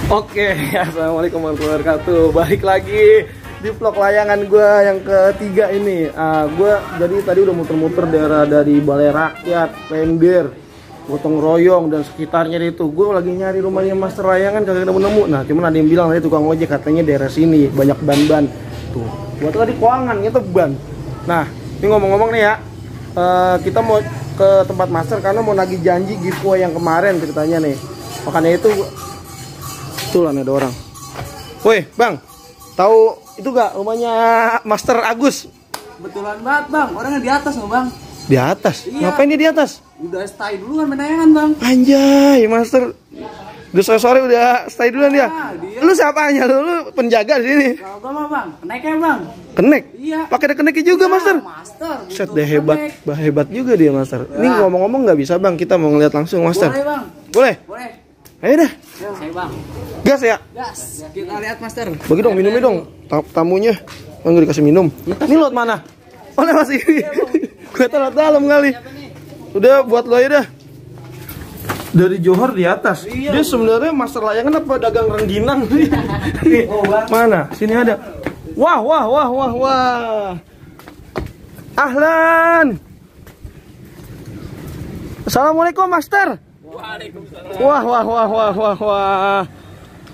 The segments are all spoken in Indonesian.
Oke, assalamualaikum warahmatullahi wabarakatuh. Balik lagi di vlog layangan gue yang ketiga ini. Gue jadi tadi udah muter-muter daerah dari Balai Rakyat, Lendir, Gotong Royong dan sekitarnya itu. Gue lagi nyari rumahnya Master Layangan kagak nemu-nemu. Nah, cuman ada yang bilang tadi tukang ojek katanya daerah sini banyak ban-ban. Tuh, buat tadi kuangan itu ban. Nah, ini ngomong-ngomong nih ya, kita mau ke tempat Master karena mau nagih janji giveaway yang kemarin ceritanya nih. Makanya itu kebetulan ada orang. Woi, Bang. Tahu itu gak rumahnya Master Agus? Betulan banget, Bang. Orangnya di atas loh, Bang. Di atas? Iya. Ngapain dia di atas? Udah stay dulu kan main layangan, Bang. Anjay, Master. Udah sore-sore udah stay duluan dia. Dia. Lu siapanya? Lu penjaga di sini. Kalau gua mah, Bang, keneknya, Bang. Kenek? Iya. Pakai ada keneknya juga, Iya, Master. Master. Set deh hebat juga dia, Master. Ini ngomong-ngomong nggak bisa, Bang. Kita mau ngeliat langsung, Master. Boleh, Bang. Boleh? Boleh. Ayo dah. Saya, Bang. Gas ya? Gas. Kita lihat, Master. Bagi dong minumnya dong. Tamunya. Enggak dikasih minum. Ini lewat mana? Oh, lewat sini. Gue tahu lewat dalam kali. Udah buat lo aja dah. Dari Johor di atas. Iya, dia sebenarnya Master Layangan apa dagang rengginang? Oh, Bang. Mana? Sini ada. Wah. Ahlan. Assalamualaikum, Master. Waalaikumsalam. Wah.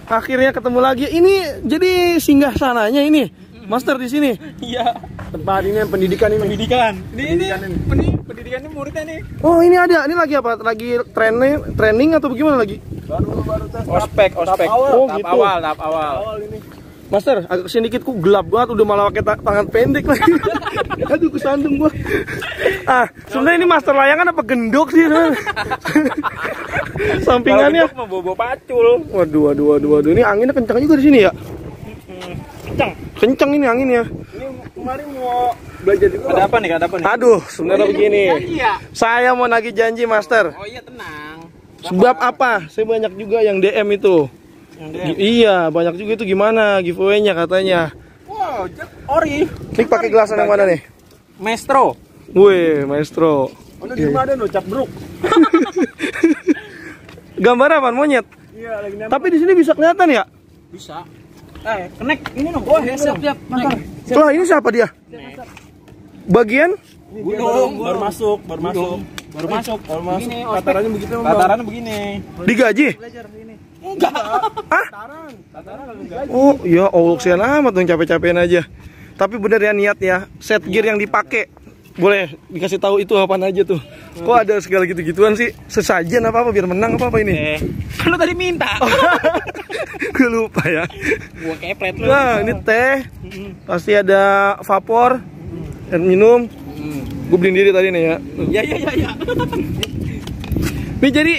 Akhirnya ketemu lagi. Ini jadi singgah sananya ini, Master di sini. Iya. Tempat ini pendidikan ini. Pendidikan. Ini pendidikannya muridnya nih. Oh, ini ada. Ini lagi apa? Lagi training atau bagaimana lagi? Baru tes. Ospek. Oh, Tahap gitu. awal ini. Master, agak kesini dikit kok gelap banget, udah malah pakai tangan pendek lagi. Aduh, kesandung gua. Sebenarnya ini Master Layangan apa gendok sih? Sampingannya mau bobo pacul. Waduh. Ini anginnya kencang juga di sini ya? Kencang ini anginnya. Ini kemarin mau belajar juga. Ada apa nih? Aduh, sebenarnya begini. Iya. Saya mau nagih janji, Master. Oh iya, tenang. Sebab apa? Saya banyak juga yang DM itu. Iya, banyak juga itu gimana giveaway-nya katanya. Wow, ori. Ini pakai gelasan yang mana nih? Maestro. Wih, Maestro. Udah di rumah ada no cap bruk. Gambar apa? Monyet? Iya, lagi nempel. Tapi di sini bisa kelihatan ya? Bisa. Kenek ini dong. Oh, siap. Mantap. Lah, ini siapa dia? Bagian? Gunung. Baru masuk. Begini, tatarannya begitu. Tatarannya begini. Digaji? Enggak. Hah? Tataran enggak. Oh, ya Allah, kesian amat dong, capek-capekin aja. Tapi bener ya niat ya, set gear yang dipakai. Boleh dikasih tahu itu apaan aja tuh? Kok ada segala gitu-gituan sih? Sesajen apa biar menang apa ini? Kan lu tadi minta. Gue lupa ya. Gua kepret lu. Nah, ini teh. Pasti ada vapor. Air minum. Gue beliin diri tadi nih ya. Iya. Nih jadi,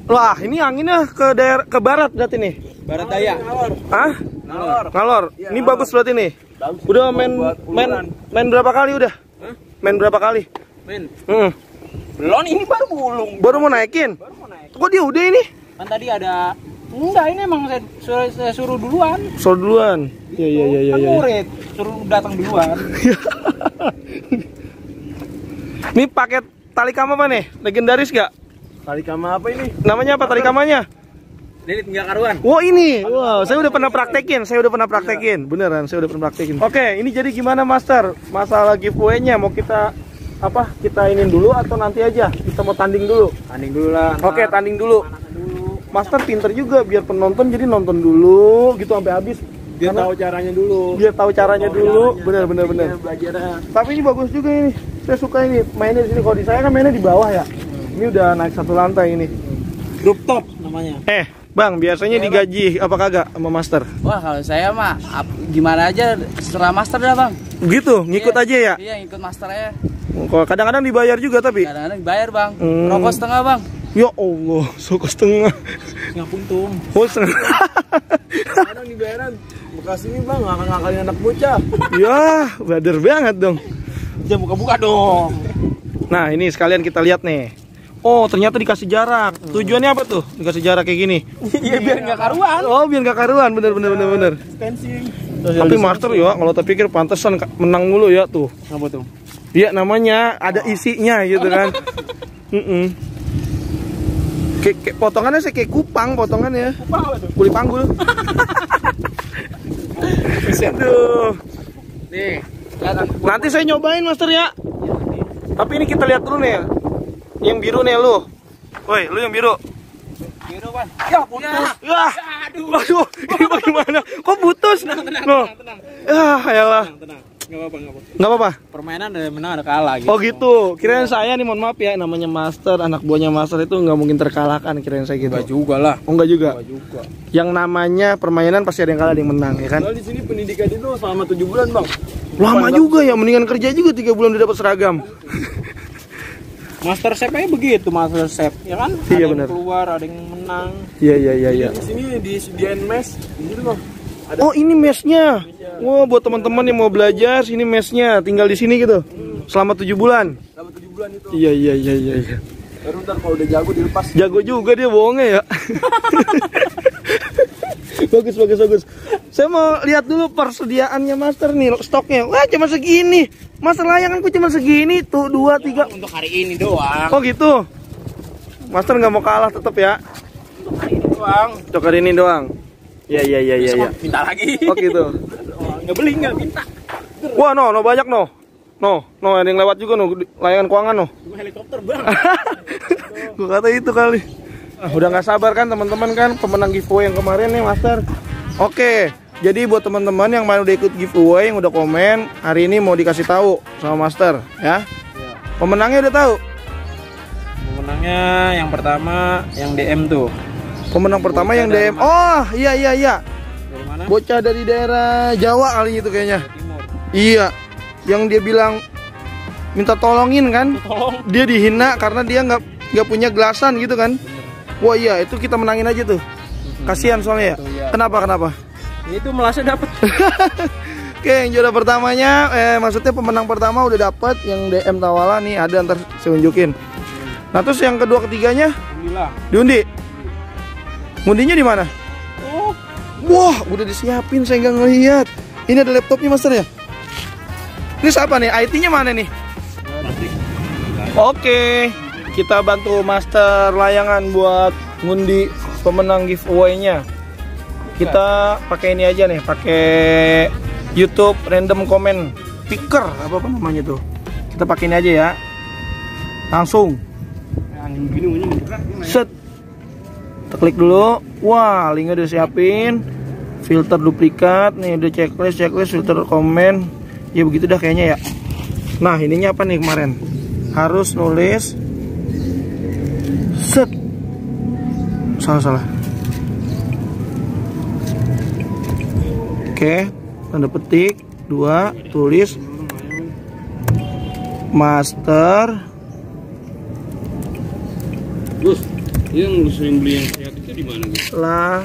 wah ini anginnya ke barat berarti nih. Barat daya. Hah? Ngalor. Ini bagus berarti nih. Udah main berapa kali udah? Main berapa kali? Belum, ini baru gulung. Baru mau naikin? Kok dia udah ini? Kan tadi ada. Enggak, ini emang saya suruh duluan. Suruh duluan. Iya. Kan murid, suruh datang duluan. Ini paket tali kama apa nih? Legendaris gak? Tali kama apa ini? Namanya apa tali kamanya? Ini tinggal karuan. Wow, ini. Wow, saya udah pernah praktekin. Beneran, saya udah pernah praktekin. Oke, ini jadi gimana, Master? Masalah giveaway-nya mau kita kita inin dulu atau nanti aja? Kita mau tanding dulu. Tanding dulu lah. Oke, tanding dulu. Master pinter juga biar penonton jadi nonton dulu gitu sampai habis. Biar tahu caranya dulu. Bener. Belajarnya. Tapi ini bagus juga ini. Saya suka ini mainnya di sini. Kalau di saya kan mainnya di bawah ya. Ini udah naik satu lantai ini. Rooftop namanya. Bang, biasanya digaji apa kagak sama Master? Wah, kalau saya mah gimana aja serah Master dah, Bang. Gitu, ngikut aja ya? Iya, ngikut Master aja. Kalau kadang-kadang dibayar juga tapi. Kadang-kadang dibayar, Bang. Rokok setengah, Bang. Ya Allah, soko setengah. Nggak puntung. Oh, setengah. Kadang dibayaran. Bekas ini, Bang, ngakalin anak bocah. Ya, brother banget dong. Jangan buka-buka dong. Nah, ini sekalian kita lihat nih. Oh, ternyata dikasih jarak. Tujuannya apa tuh? Dikasih jarak kayak gini. Iya, biar nggak karuan. Oh, biar nggak karuan. Bener. Distancing. Tapi Master ya, kalau tak pikir pantesan menang mulu ya tuh. Apa tuh? Iya, namanya ada isinya gitu kan. Kayak potongannya sih kayak kupang potongannya. Kupang apa tuh? Kuli panggul. Aduh. Nih. Nanti saya nyobain Master ya. Tapi ini kita lihat dulu nih. Yang biru nih lu. Woi, lu yang biru. Biru, Bang. Ya, putus. Ya. Aduh, ini bagaimana? Kok putus? Tenang. Yalah. Tenang. Enggak apa-apa. Enggak apa-apa. Permainan ada menang ada kalah gitu. Oh gitu. Kirain saya nih, mohon maaf ya, namanya Master, anak buahnya Master itu nggak mungkin terkalahkan, kirain saya gitu. Enggak juga lah. Oh, enggak juga. Enggak juga. Yang namanya permainan pasti ada yang kalah, ada yang menang, ya kan? Soalnya di sini pendidikan itu selama 7 bulan, Bang. Lama juga ya, mendingan kerja juga 3 bulan udah dapat seragam. Master Chef aja begitu, Master Chef, ya kan? Iya, ada benar. yang keluar, ada yang menang. Iya. Di sini disediain mes, gitu loh. Oh, ini mesnya. Wah, buat teman-teman yang mau belajar, sini mesnya. Tinggal di sini gitu. Selama 7 bulan. Selama 7 bulan itu. Iya. Baru ntar kalau udah jago dilepas. Jago juga dia bohongnya ya. Bagus. Saya mau lihat dulu persediaannya Master nih, stoknya. Wah, cuma segini. Master layanganku cuma segini. Tuh, 2, 3. Untuk hari ini doang. Oh gitu. Master nggak mau kalah tetap ya. Untuk hari ini doang. Untuk hari ini doang. Iya. Minta lagi. Oh gitu. Nggak beli, nggak minta. Wah, no banyak no. No, ada yang lewat juga no, layangan kuangan no. Cuma helikopter, Bang. Gue kata itu kali. Udah nggak sabar kan teman-teman kan pemenang giveaway yang kemarin nih Master. Oke, jadi buat teman-teman yang mau udah ikut giveaway, yang udah komen, hari ini mau dikasih tahu sama Master ya. Pemenangnya udah tahu. Pemenangnya yang pertama yang DM tuh. Pemenang pertama yang DM. Oh, iya. Dari mana? Bocah dari daerah Jawa kali itu kayaknya. Timur. Iya. Yang dia bilang minta tolongin kan? Tolong. Dia dihina karena dia nggak punya gelasan gitu kan? Wah iya, itu kita menangin aja tuh. Kasihan soalnya ya. Iya. Kenapa? Itu melasnya dapet. Oke, yang juara pertamanya, maksudnya pemenang pertama udah dapet. Yang DM Tawala nih ada, ntar saya unjukin. Nah terus yang kedua ketiganya Alhamdulillah. diundi. Ngundinya di mana? Oh, Wah, udah disiapin, saya nggak ngeliat. Ini ada laptopnya Master ya? Ini siapa nih? IT-nya mana nih? Oke, kita bantu Master layangan buat ngundi pemenang giveaway-nya. Kita pakai ini aja nih, pakai YouTube random comment picker apa namanya tuh. Kita pakai ini aja ya. Langsung. angin gini bunyinya gerak. Set. Kita klik dulu. Wah, linknya udah siapin. Filter duplikat, nih udah checklist, filter komen. Ya begitu dah kayaknya ya. Nah, ininya apa nih kemarin? Harus nulis. Set. Salah. Oke, tanda petik 2, tulis Master. Gus, yang lu sering beli yang sehat itu di mana, Gus? Lah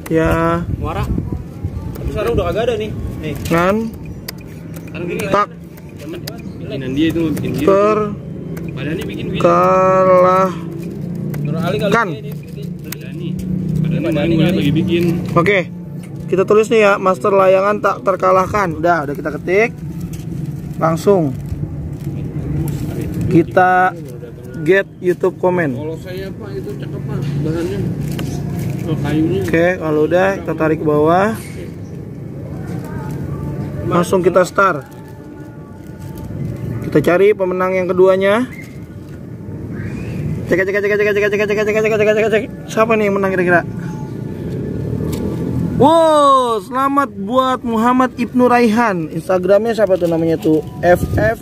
ya Muara. Tapi sekarang udah kagak ada nih. Nih. kan Kan gini tak dan dia itu bikin gini. Badannya bikin gini. kalah. Nur Ali kali Kan. Badannya main lagi bikin. Oke, kita tulis nih ya, Master layangan tak terkalahkan. Udah kita ketik. Langsung kita get YouTube comment. Kalau saya Pak itu cakep Pak bahannya. Oh, kayunya. Oke, kalau udah kita tarik ke bawah. Langsung kita start. Kita cari pemenang yang keduanya. Cek. Siapa nih yang menang kira-kira? Wow, selamat buat Muhammad Ibnu Raihan. Instagramnya siapa tuh namanya tuh? ff.smth.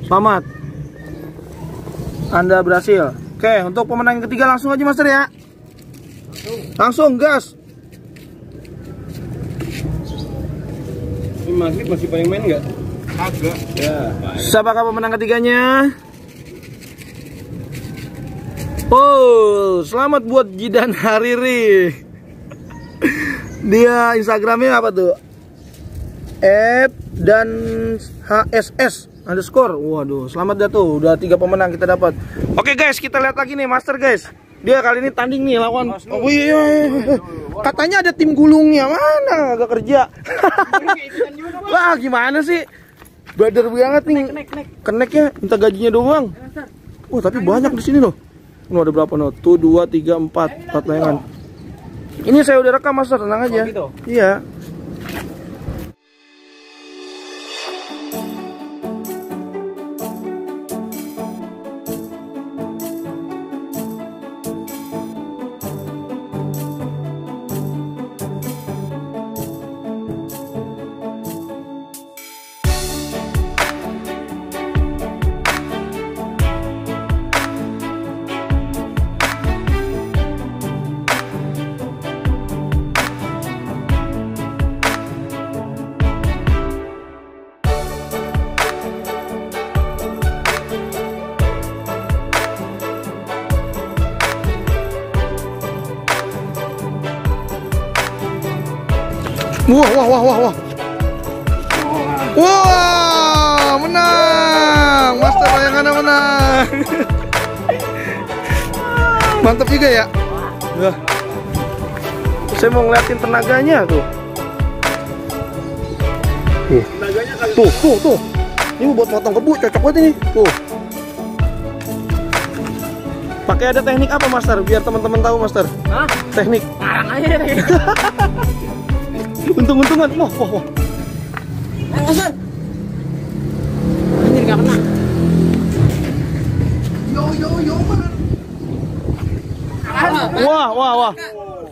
Selamat. Anda berhasil. Oke, untuk pemenang yang ketiga langsung aja Master ya. Langsung gas. Ini masih paling main nggak? Kagak. Ya. Siapakah pemenang ketiganya? Oh, selamat buat Jidan Hariri. Dia Instagramnya apa tuh? @dan_hss_. Waduh, selamat dah tuh. Udah 3 pemenang kita dapat. Oke guys, kita lihat lagi nih Master guys. Dia kali ini tanding nih lawan. Oh iya. Katanya ada tim gulungnya, mana agak kerja. Wah, gimana sih? Brother banget nih. Keneknya minta gajinya doang. Wah, tapi banyak di sini loh. Ini ada berapa no? Tuh 2, 3, 4 layangan. Ini saya udah rekam Master, tenang aja. gitu? Iya. Wah. Wah, menang. Master layangannya menang. Mantap juga ya. Wah. Saya mau ngeliatin tenaganya tuh. Tuh. Ini buat motong kebu cocok banget ini. Tuh. Pakai ada teknik apa Master? Biar teman-teman tahu Master. Hah? Teknik. Arang aja deh. Untung-untungan. Wah. Master. Anjir, nggak kena. Yo, man. Wah.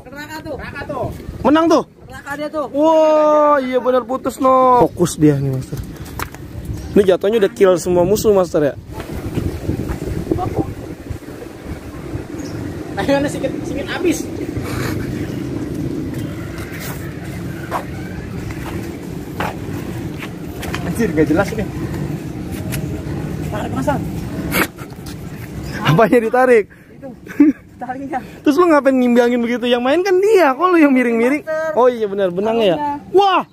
Raka tuh. Menang tuh. Raka dia tuh. Wah, iya benar putus no. Fokus dia nih Master. Ini jatuhnya udah kill semua musuh Master ya. Layangannya sikit habis. Anjir, gak jelas ini. Tarik Master. Apanya ditarik? Itu talinya. Terus lu ngapain ngimbangin begitu? Yang main kan dia, kok lu yang miring-miring? Oh iya benar, benangnya ya. Wah.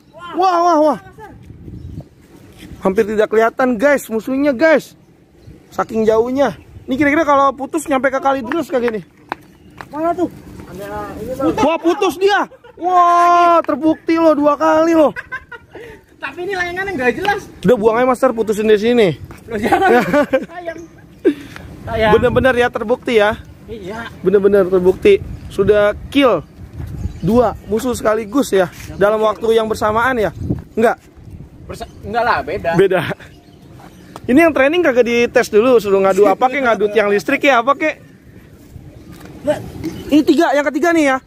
Hampir tidak kelihatan guys, musuhnya guys. Saking jauhnya. Ini kira-kira kalau putus nyampe ke kali terus kayak gini. Mana tuh? Wah, putus dia. Wah, terbukti loh 2 kali loh. Tapi ini layangannya nggak jelas. Udah buang aja Master, putusin di sini. Loh, jangan. Sayang. Bener-bener ya terbukti ya. Iya. Bener-bener terbukti. Sudah kill 2 musuh sekaligus ya. Dalam waktu yang bersamaan ya. Enggak Lah, beda. Ini yang training kagak dites dulu, suruh ngadu apa kek, ngadu tiang listrik ya apa kek. Ini 3, yang ketiga nih ya.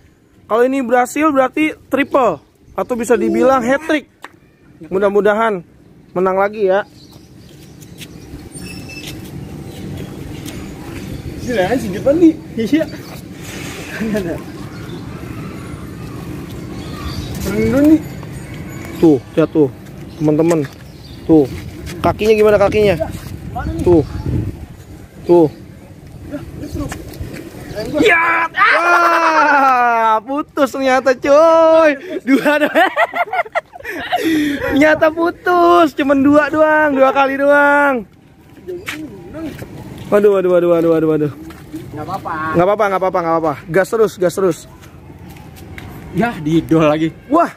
Kalau ini berhasil berarti triple atau bisa dibilang hat trick. Mudah-mudahan menang lagi ya. Gila, sedikit banget nih. Iya. Bener nih. Tuh, lihat tuh, teman-teman. Tuh, kakinya gimana kakinya? Tuh. Ya, putus ternyata coy. 2 ternyata putus, cuman 2 doang, 2 kali doang. Waduh. Nggak apa-apa. Gas terus. Ya, didol lagi. Wah,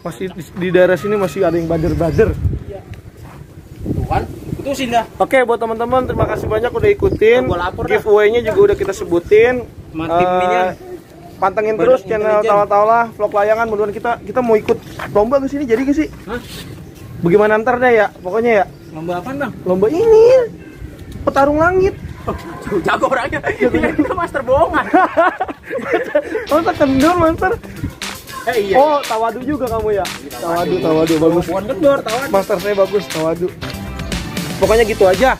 masih di daerah sini masih ada yang bader-bader. Tuh kan, putusin dah. Oke, buat teman-teman terima kasih banyak udah ikutin. Giveaway-nya juga udah kita sebutin. Pantengin terus channel Tawa-Tawa vlog layangan. Mudah-mudahan kita mau ikut lomba ke sini, jadi ke sih? Hah? Bagaimana ntar deh ya, pokoknya ya. Lomba apa, Bang? Lomba ini petarung langit. Jago orangnya. Ini Master bohongan. Masa kendor Master? Iya. Oh, tawadu juga kamu ya? Tawadu bagus. Bukan kendor, tawadu. Master saya bagus, tawadu. Pokoknya gitu aja.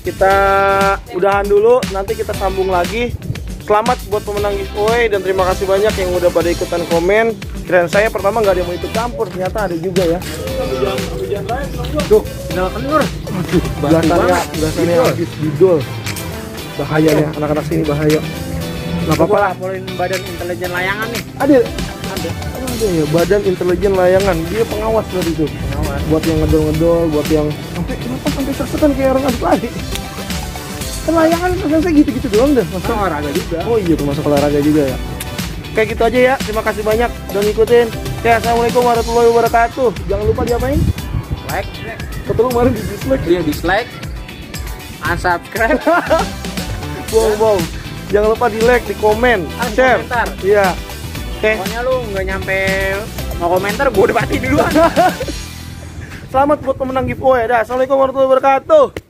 Kita udahan dulu, nanti kita sambung lagi. Selamat buat pemenang giveaway dan terima kasih banyak yang udah pada ikutan komen. Kirain saya pertama nggak ada yang mau ikut campur, ternyata ada juga ya. Tuh, Tinggal kendor. belasannya habis didol. Bahaya nih, anak-anak sini bahaya. Nggak apa-apa lah. Laporin Badan Intelijen Layangan nih. Ada ya, Badan Intelijen Layangan, dia pengawas dari itu. Pengawas. Buat yang ngedol-ngedol, buat yang sampai tersetan kayak orang abis lari. Kan layangan saya gitu-gitu doang dah. Masa olahraga juga. Oh iya, termasuk olahraga juga ya. Kayak gitu aja ya. Terima kasih banyak udah ngikutin. Ya, assalamualaikum warahmatullahi wabarakatuh. Jangan lupa diapain? Like. Betul kemarin di dislike. Dia dislike. unsubscribe. Bohong. Jangan lupa di like, di komen, share. Komentar. Iya. Oke. Pokoknya lu nggak nyampe mau komentar, gue udah mati duluan. Selamat buat pemenang giveaway dah. Assalamualaikum warahmatullahi wabarakatuh.